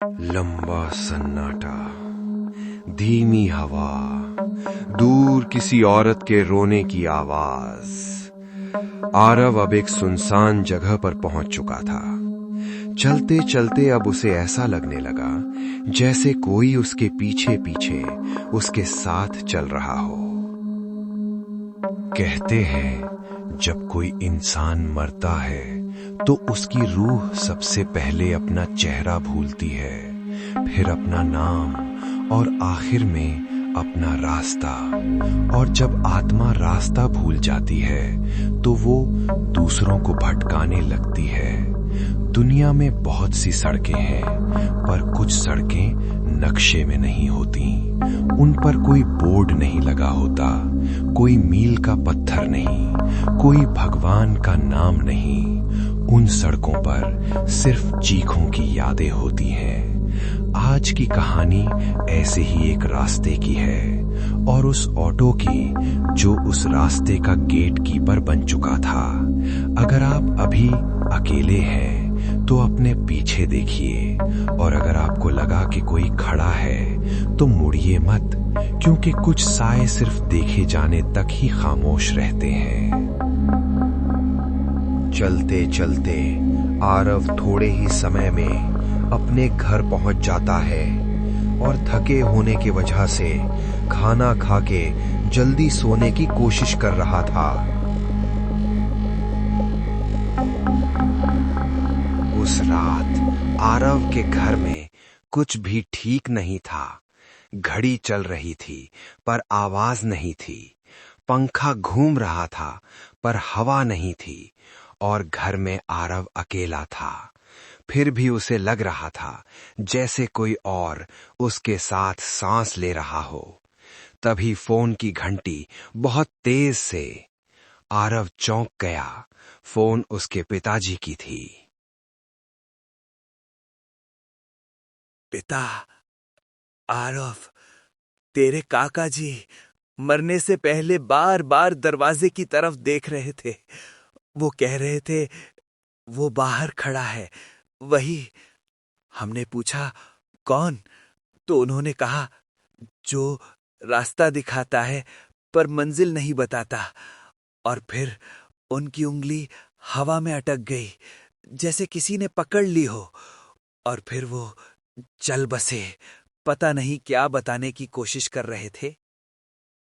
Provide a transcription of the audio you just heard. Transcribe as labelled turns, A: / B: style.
A: लंबा सन्नाटा, धीमी हवा, दूर किसी औरत के रोने की आवाज। आरव अब एक सुनसान जगह पर पहुंच चुका था। चलते चलते अब उसे ऐसा लगने लगा जैसे कोई उसके पीछे पीछे उसके साथ चल रहा हो। कहते हैं जब कोई इंसान मरता है तो उसकी रूह सबसे पहले अपना चेहरा भूलती है, फिर अपना नाम और आखिर में अपना रास्ता। और जब आत्मा रास्ता भूल जाती है तो वो दूसरों को भटकाने लगती है। दुनिया में बहुत सी सड़कें हैं, पर कुछ सड़कें नक्शे में नहीं होती। उन पर कोई बोर्ड नहीं लगा होता, कोई मील का पत्थर नहीं, कोई भगवान का नाम नहीं। उन सड़कों पर सिर्फ चीखों की यादें होती हैं। आज की कहानी ऐसे ही एक रास्ते की है, और उस ऑटो की जो उस रास्ते का गेट कीपर बन चुका था। अगर आप अभी अकेले हैं तो अपने पीछे देखिए, और अगर आपको लगा कि कोई खड़ा है तो मुड़िए मत, क्योंकि कुछ साए सिर्फ देखे जाने तक ही खामोश रहते हैं। चलते चलते आरव थोड़े ही समय में अपने घर पहुंच जाता है, और थके होने की वजह से खाना खा के जल्दी सोने की कोशिश कर रहा था। उस रात आरव के घर में कुछ भी ठीक नहीं था। घड़ी चल रही थी पर आवाज नहीं थी, पंखा घूम रहा था पर हवा नहीं थी, और घर में आरव अकेला था। फिर भी उसे लग रहा था जैसे कोई और उसके साथ सांस ले रहा हो। तभी फोन की घंटी बहुत तेज से। आरव चौंक गया। फोन उसके पिताजी की थी।
B: पिता, आरव, तेरे काका जी मरने से पहले बार बार दरवाजे की तरफ देख रहे थे। वो कह रहे थे वो बाहर खड़ा है, वही। हमने पूछा कौन, तो उन्होंने कहा जो रास्ता दिखाता है पर मंजिल नहीं बताता। और फिर उनकी उंगली हवा में अटक गई, जैसे किसी ने पकड़ ली हो। और फिर वो चल बसे। पता नहीं क्या बताने की कोशिश कर रहे थे।